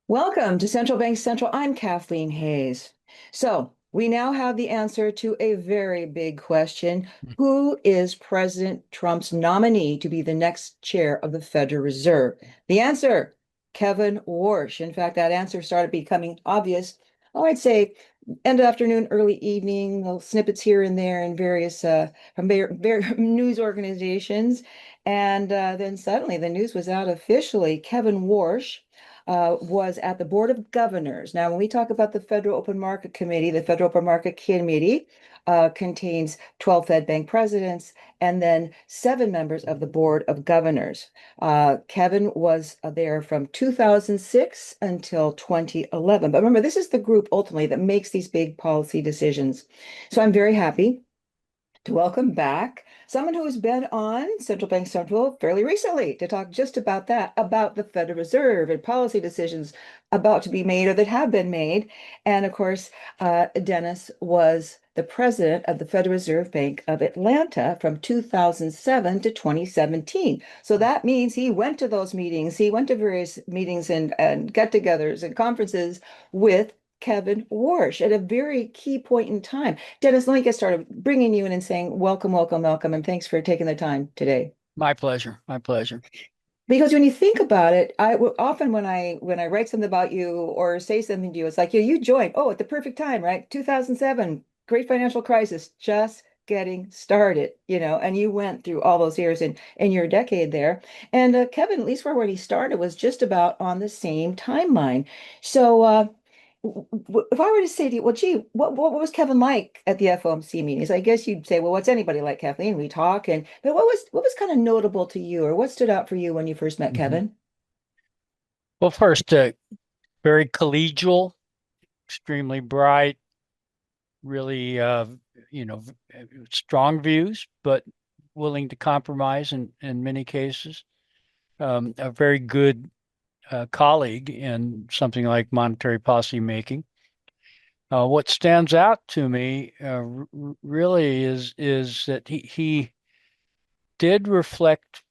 Welcome to Central Bank Central. I'm Kathleen Hayes. So we now have the answer to a very big question. Who is President Trump's nominee to be the next chair of the Federal Reserve? The answer, Kevin Warsh. In fact, that answer started becoming obvious. Oh, I'd say end of afternoon, early evening, little snippets here and there in various from news organizations. And then suddenly the news was out officially. Kevin Warsh was at the Board of Governors. Now, when we talk about the Federal Open Market Committee, the Federal Open Market Committee contains 12 Fed Bank presidents and then 7 members of the Board of Governors. Kevin was there from 2006 until 2011. But remember, this is the group ultimately that makes these big policy decisions. So I'm very happy to welcome back someone who has been on Central Bank Central fairly recently to talk just about that, about the Federal Reserve and policy decisions about to be made or that have been made. And of course, Dennis was the president of the Federal Reserve Bank of Atlanta from 2007 to 2017. So that means he went to those meetings. He went to various meetings and get-togethers and conferences with Kevin Warsh at a very key point in time. Dennis, let me get started bringing you in and saying welcome, welcome, welcome, and thanks for taking the time today. My pleasure. My pleasure. Because when you think about it, often when I write something about you or say something to you, it's like you joined, oh, at the perfect time, right? 2007, great financial crisis, just getting started, and you went through all those years in your decade there. And Kevin, at least where he started, was just about on the same timeline. So if I were to say to you, well, gee, what was Kevin like at the FOMC meetings? I guess you'd say, well, what's anybody like, Kathleen? We talk, but what was kind of notable to you, or what stood out for you when you first met Mhm. Kevin? Well, first, very collegial, extremely bright, really, you know, strong views, but willing to compromise in many cases. A very good colleague in something like monetary policy making. What stands out to me really is that he did reflect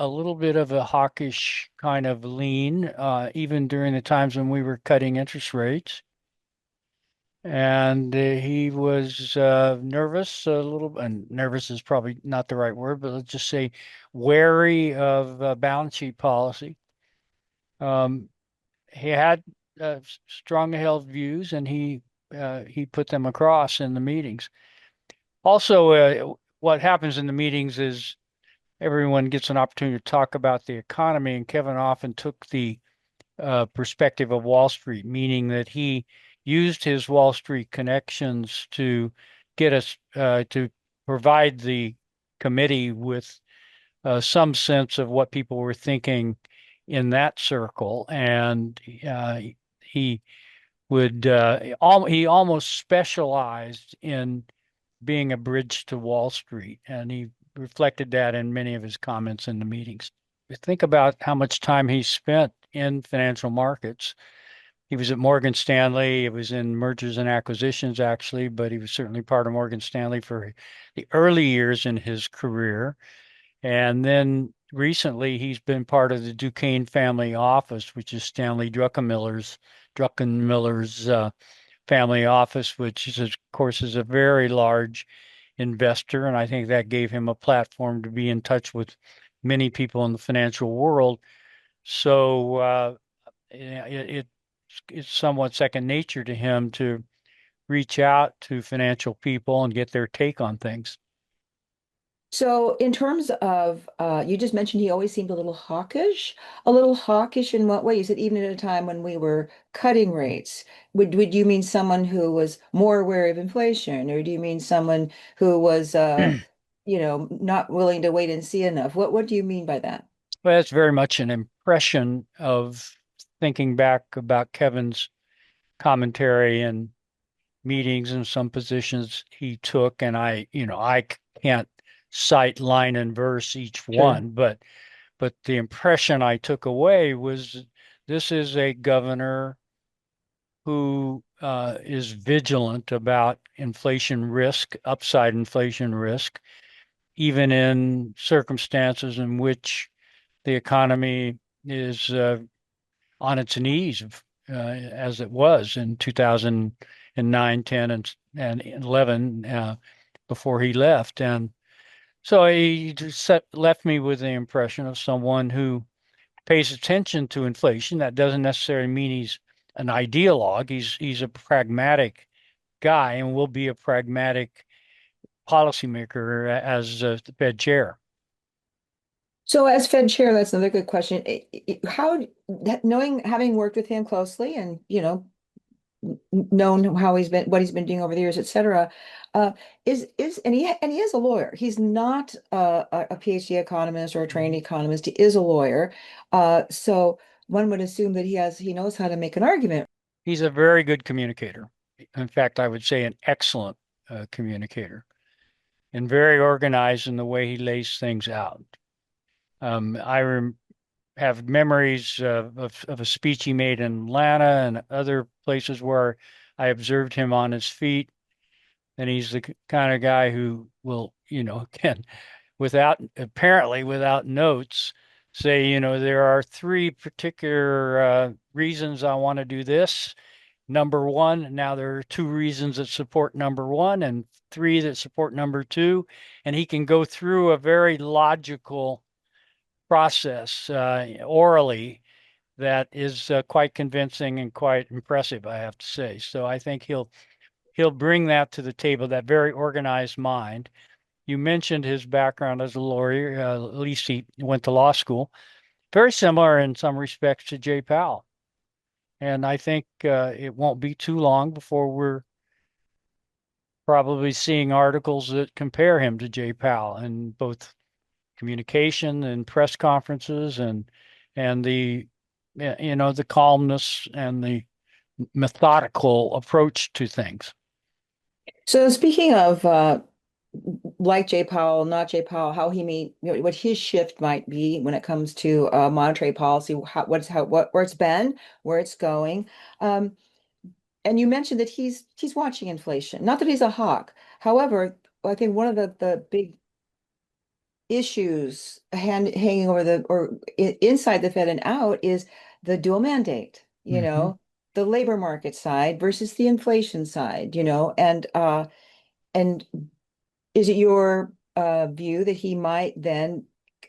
a little bit of a hawkish kind of lean, even during the times when we were cutting interest rates. And he was nervous a little, and nervous is probably not the right word, but let's just say wary of balance sheet policy. Um, he had strong held views, and he put them across in the meetings. Also, what happens in the meetings is everyone gets an opportunity to talk about the economy, and Kevin often took the perspective of Wall Street, meaning that he used his Wall Street connections to get us to provide the committee with some sense of what people were thinking in that circle, and he he almost specialized in being a bridge to Wall Street, and he reflected that in many of his comments in the meetings. Think about how much time he spent in financial markets. He was at Morgan Stanley. It was in mergers and acquisitions, actually, but he was certainly part of Morgan Stanley for the early years in his career. And then recently, he's been part of the Duquesne family office, which is Stanley Druckenmiller's family office, which is, of course, is a very large investor. And I think that gave him a platform to be in touch with many people in the financial world. So it's somewhat second nature to him to reach out to financial people and get their take on things. So, in terms of, you just mentioned he always seemed a little hawkish. A little hawkish in what way? You said even at a time when we were cutting rates. Would you mean someone who was more aware of inflation, or do you mean someone who was, not willing to wait and see enough? What do you mean by that? Well, that's very much an impression of thinking back about Kevin's commentary and meetings and some positions he took. And I can't cite line and verse each Sure. one, but the impression I took away was this is a governor who is vigilant about inflation risk, upside inflation risk, even in circumstances in which the economy is on its knees as it was in 2009, 10, and 11 before he left. And so he just left me with the impression of someone who pays attention to inflation. That doesn't necessarily mean he's an ideologue. He's a pragmatic guy and will be a pragmatic policymaker as the Fed chair. So as Fed chair, that's another good question. How, knowing, having worked with him closely and, known how he's been, what he's been doing over the years, et cetera, and he is a lawyer. He's not a PhD economist or a trained Mhm. economist. He is a lawyer. So one would assume that he knows how to make an argument. He's a very good communicator. In fact, I would say an excellent communicator and very organized in the way he lays things out. I have memories of a speech he made in Atlanta and other places where I observed him on his feet. And he's the kind of guy who will, can without notes, say, there are three particular reasons I want to do this. Number one, now there are two reasons that support number one and three that support number two. And he can go through a very logical process orally that is quite convincing and quite impressive, I have to say. So I think he'll bring that to the table, that very organized mind. You mentioned his background as a lawyer. At least he went to law school. Very similar in some respects to Jay Powell. And I think it won't be too long before we're probably seeing articles that compare him to Jay Powell in both communication and press conferences and the calmness and the methodical approach to things. So speaking of like Jay Powell, not Jay Powell, how he made, what his shift might be when it comes to monetary policy, where it's been, where it's going. Um, and you mentioned that he's watching inflation. Not that he's a hawk. However, I think one of the big issues hanging over inside the Fed and out is the dual mandate, Hmm. the labor market side versus the inflation side, and is it your view that he might then,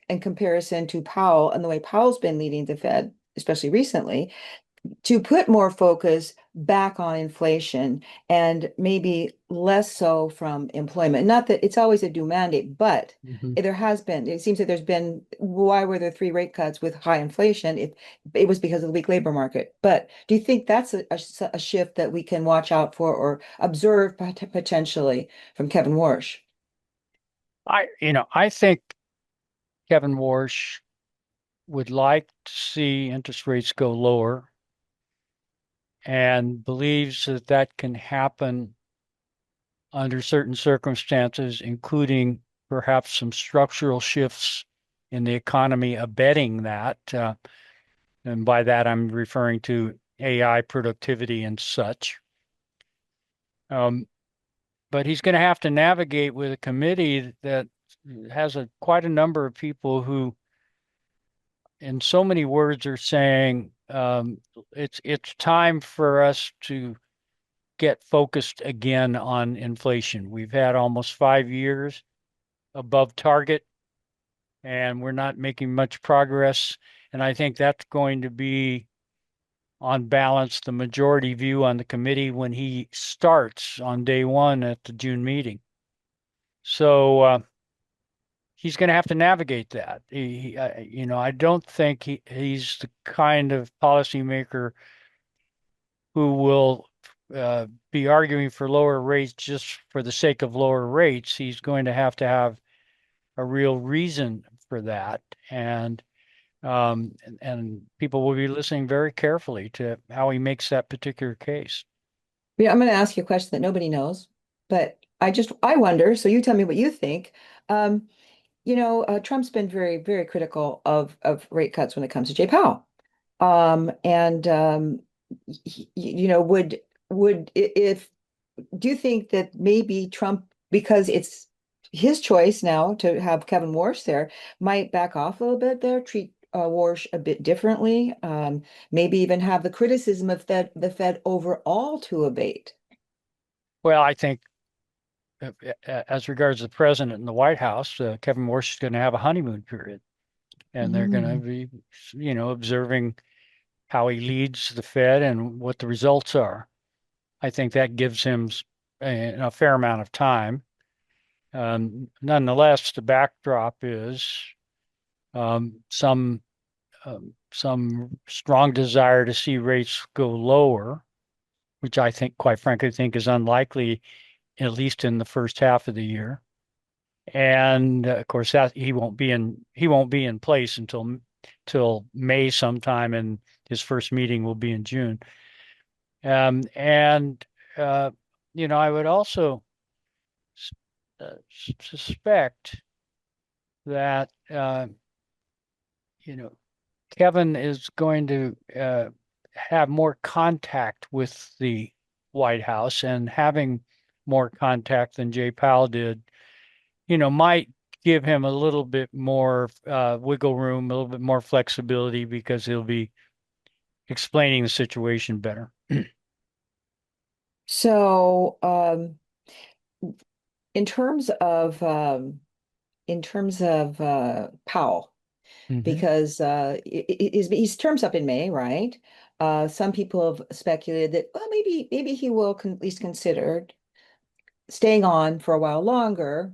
in comparison to Powell and the way Powell's been leading the Fed, especially recently, to put more focus back on inflation and maybe less so from employment? Not that it's always a due mandate, but Hmm. it seems that there's been, why were there three rate cuts with high inflation? It was because of the weak labor market. But do you think that's a shift that we can watch out for or observe potentially from Kevin Warsh? I think Kevin Warsh would like to see interest rates go lower and believes that that can happen under certain circumstances, including perhaps some structural shifts in the economy abetting that. And by that, I'm referring to AI productivity and such. Um, but he's going to have to navigate with a committee that has quite a number of people who, in so many words, are saying it's time for us to get focused again on inflation. We've had almost 5 years above target, and we're not making much progress. And I think that's going to be, on balance, the majority view on the committee when he starts on day one at the June meeting. So he's going to have to navigate that. I don't think he's the kind of policymaker who will be arguing for lower rates just for the sake of lower rates. He's going to have a real reason for that, and people will be listening very carefully to how he makes that particular case. Yeah, I'm going to ask you a question that nobody knows, but I wonder, so you tell me what you think. Um, Trump's been very, very critical of rate cuts when it comes to Jay Powell. And if do you think that maybe Trump, because it's his choice now to have Kevin Warsh there, might back off a little bit there, treat Warsh a bit differently? Maybe even have the criticism of the Fed overall to abate? Well, I think as regards the president and the White House, Kevin Warsh is going to have a honeymoon period, and they're going to Mm. be, observing how he leads the Fed and what the results are. I think that gives him a fair amount of time. Nonetheless, the backdrop is some strong desire to see rates go lower, which I think, quite frankly, think is unlikely, at least in the first half of the year. And of course, that he won't be in place until May sometime, and his first meeting will be in June. And uh, I would also suspect that you know Kevin is going to have more contact with the White House, and having more contact than Jay Powell did, might give him a little bit more wiggle room, a little bit more flexibility, because he'll be explaining the situation better. So, in terms of Powell, Hmm. because his term's up in May, right? Some people have speculated that, well, maybe he will at least consider staying on for a while longer,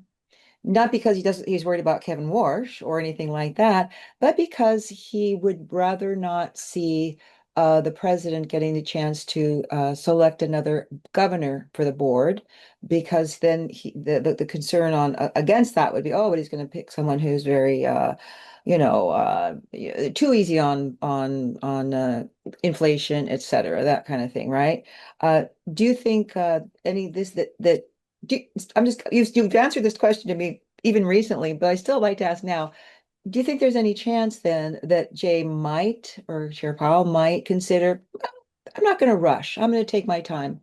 not because he's worried about Kevin Warsh or anything like that, but because he would rather not see the president getting the chance to select another governor for the board, because then the concern on against that would be, oh, but he's going to pick someone who's very too easy on inflation, et cetera, that kind of thing, right? Do you think any of this that do, I'm just you've answered this question to me even recently, but I still like to ask now, do you think there's any chance then that Jay might or Chair Powell might consider, "Well, I'm not going to rush. I'm going to take my time."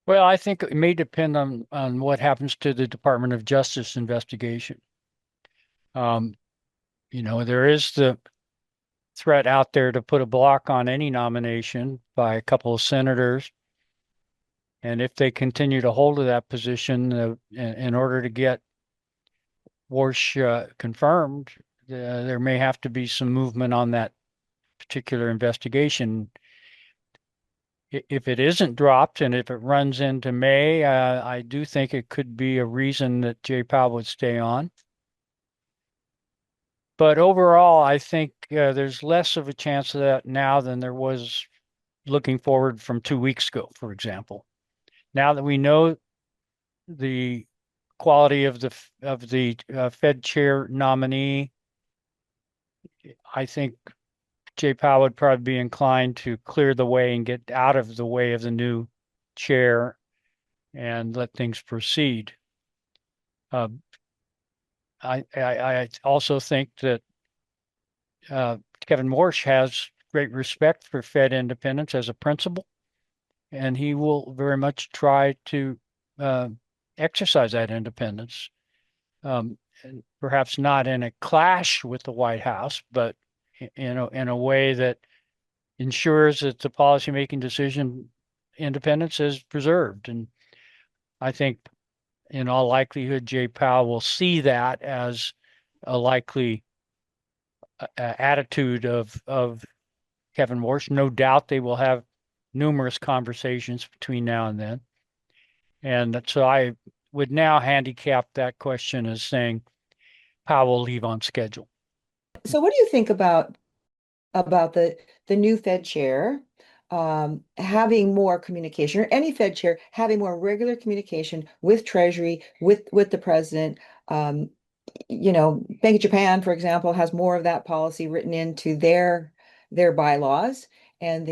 Well, I think it may depend on what happens to the Department of Justice investigation. Um, there is the threat out there to put a block on any nomination by a couple of senators. And if they continue to hold to that position, in order to get Worsh confirmed, there may have to be some movement on that particular investigation. If it isn't dropped and if it runs into May, I do think it could be a reason that Jay Powell would stay on. But overall, I think there's less of a chance of that now than there was looking forward from 2 weeks ago, for example. Now that we know the quality of the Fed chair nominee, I think Jay Powell would probably be inclined to clear the way and get out of the way of the new chair and let things proceed. Uh, I also think that Kevin Warsh has great respect for Fed independence as a principle, and he will very much try to uh, exercise that independence. And perhaps not in a clash with the White House, but in a way that ensures that the policymaking decision independence is preserved. And I think in all likelihood, Jay Powell will see that as a likely attitude of Kevin Warsh. No doubt they will have numerous conversations between now and then. And so I would now handicap that question as saying Powell will leave on schedule. So what do you think about the new Fed chair having more communication, or any Fed chair having more regular communication with Treasury, with the president? Um, Bank of Japan, for example, has more of that policy written into their bylaws, and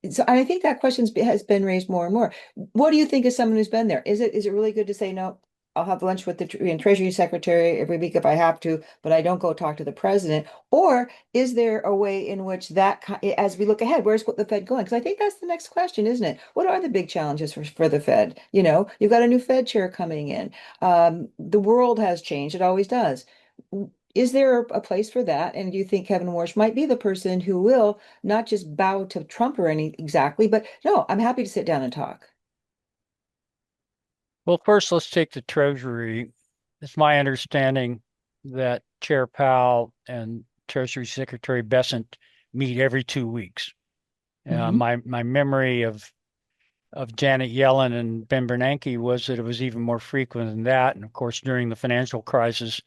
so I think that has been raised more and more. What do you think as someone who's been there? Is it really good to say no? I'll have lunch with the Treasury Secretary every week if I have to, but I don't go talk to the president. Or is there a way in which as we look ahead, where's the Fed going? Because I think that's the next question, isn't it? What are the big challenges for the Fed? You've got a new Fed chair coming in. The world has changed. It always does. is there a place for that? And do you think Kevin Warsh might be the person who will not just bow to Trump or any exactly, but no, I'm happy to sit down and talk. Well, first, let's take the Treasury. It's my understanding that Chair Powell and Treasury Secretary Bessent meet every 2 weeks. Hmm. My memory of Janet Yellen and Ben Bernanke was that it was even more frequent than that. And of course, during the financial crisis,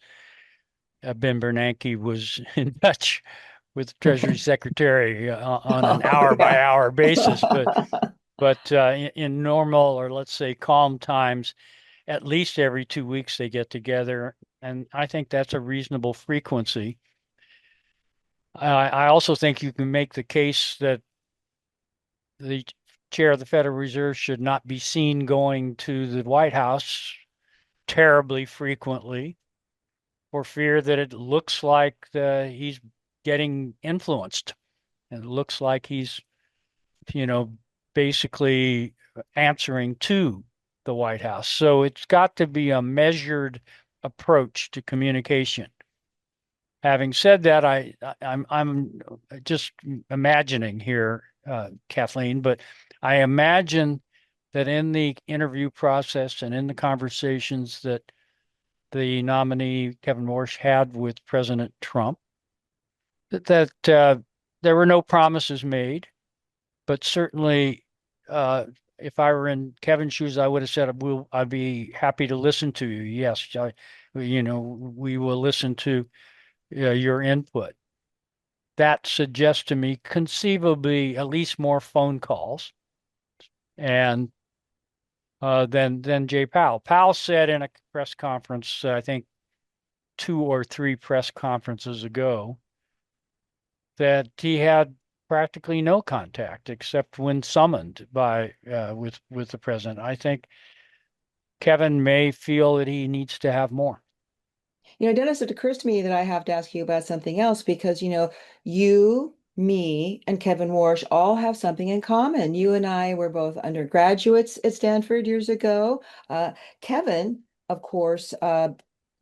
Ben Bernanke was in touch with the Treasury Secretary on an Oh, hour by yeah. hour basis. But in normal, or let's say calm times, at least every 2 weeks they get together, and I think that's a reasonable frequency. I also think you can make the case that the chair of the Federal Reserve should not be seen going to the White House terribly frequently for fear that it looks like he's getting influenced. And it looks like he's, you know, basically answering to the White House. So it's got to be a measured approach to communication. Having said that, I'm just imagining here, Kathleen, but I imagine that in the interview process and in the conversations that the nominee Kevin Warsh had with President Trump, that there were no promises made, but certainly, uh, if I were in Kevin's shoes, I would have said, I'd be happy to listen to you. Yes, we will listen to your input." That suggests to me conceivably at least more phone calls and than Jay Powell. Powell said in a press conference, I think 2 or 3 press conferences ago, that he had practically no contact except when summoned by with the president. I think Kevin may feel that he needs to have more. Dennis, it occurs to me that I have to ask you about something else because, you, me, and Kevin Warsh all have something in common. You and I were both undergraduates at Stanford years ago. Kevin, of course,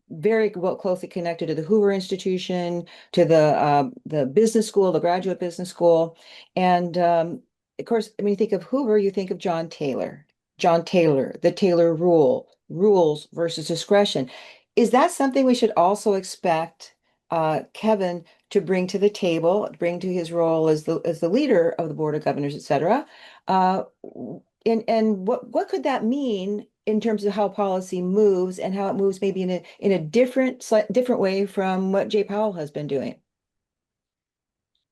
very well closely connected to the Hoover Institution, to the business school, the graduate business school, and of course, when you think of Hoover, you think of John Taylor. John Taylor, the Taylor rule, rules versus discretion. Is that something we should also expect Kevin to bring to the table, bring to his role as the leader of the Board of Governors, et cetera? Uh, and what could that mean in terms of how policy moves and how it moves maybe in a different way from what Jay Powell has been doing?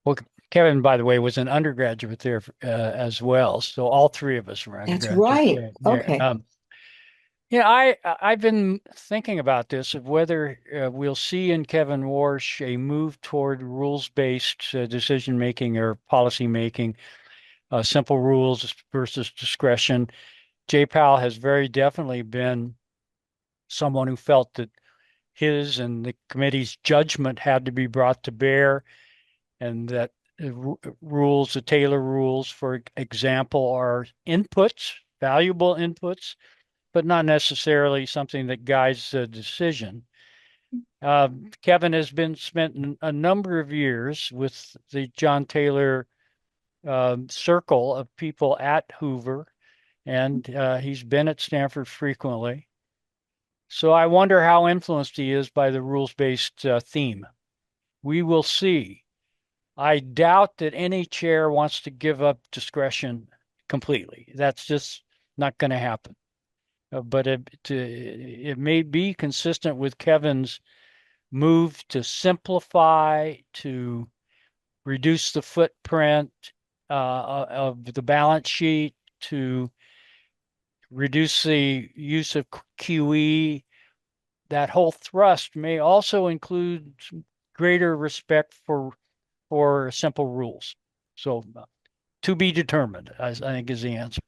Well, Kevin, by the way, was an undergraduate there as well. So all three of us were That's undergraduates right. there. Okay. Yeah, I've been thinking about this of whether we'll see in Kevin Warsh a move toward rules-based decision making or policy making, simple rules versus discretion. Jay Powell has very definitely been someone who felt that his and the committee's judgment had to be brought to bear, and that rules, the Taylor rules, for example, are inputs, valuable inputs, but not necessarily something that guides the decision. Kevin has been spent a number of years with the John Taylor circle of people at Hoover, and he's been at Stanford frequently. So I wonder how influenced he is by the rules-based theme. We will see. I doubt that any chair wants to give up discretion completely. That's just not going to happen. But it may be consistent with Kevin's move to simplify, to reduce the footprint of the balance sheet, to reduce the use of QE. That whole thrust may also include greater respect for simple rules. So to be determined, I think is the answer.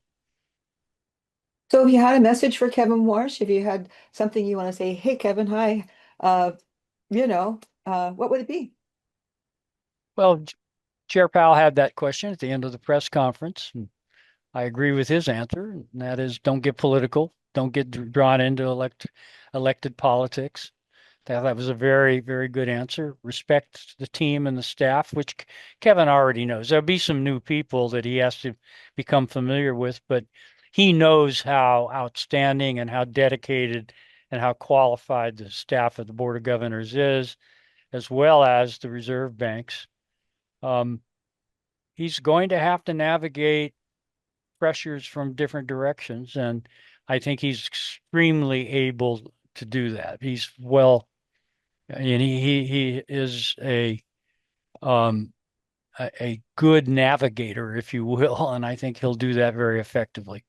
So if you had a message for Kevin Warsh, if you had something you want to say, hey, Kevin, hi, uh, what would it be? Well, Chair Powell had that question at the end of the press conference, and I agree with his answer, and that is don't get political, don't get drawn into elected politics. That was a very, very good answer. Respect the team and the staff, which Kevin already knows. There'll be some new people that he has to become familiar with, but he knows how outstanding and how dedicated and how qualified the staff of the Board of Governors is, as well as the reserve banks. Um, he's going to have to navigate pressures from different directions, and I think he's extremely able to do that. He's well, and he is um a good navigator, if you will, and I think he'll do that very effectively.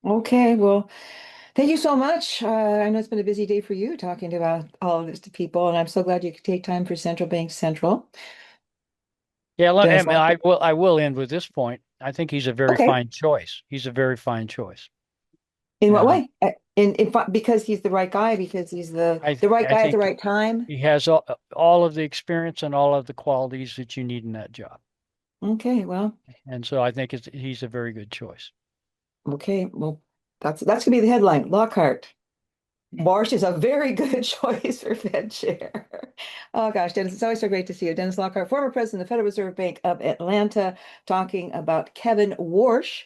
Okay, well, thank you so much. I know it's been a busy day for you talking about all of this to people, and I'm so glad you could take time for Central Bank Central. Yeah, Dennis and Lockhart. I will end with this point. I think he's a very Okay. fine choice. He's a very fine choice. In what And way? Because he's the right guy, because he's the right I guy at the think right time. he has all of the experience and all of the qualities that you need in that job. Okay, well, And so I think he's a very good choice. okay, well, that's gonna be the headline. Lockhart. Warsh is a very good choice for Fed chair. Oh gosh, Dennis, it's always so great to see you. Dennis Lockhart, former president of the Federal Reserve Bank of Atlanta, talking about Kevin Warsh.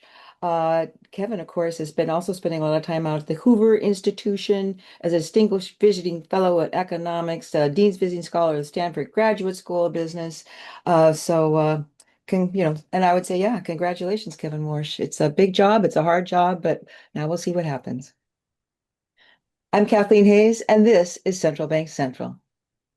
Kevin, of course, has been also spending a lot of time out at the Hoover Institution as a distinguished visiting fellow at economics, Dean's visiting scholar at the Stanford Graduate School of Business. And I would say, yeah, congratulations, Kevin Warsh. It's a big job, it's a hard job, but now we'll see what happens. I'm Kathleen Hayes, and this is Central Bank Central.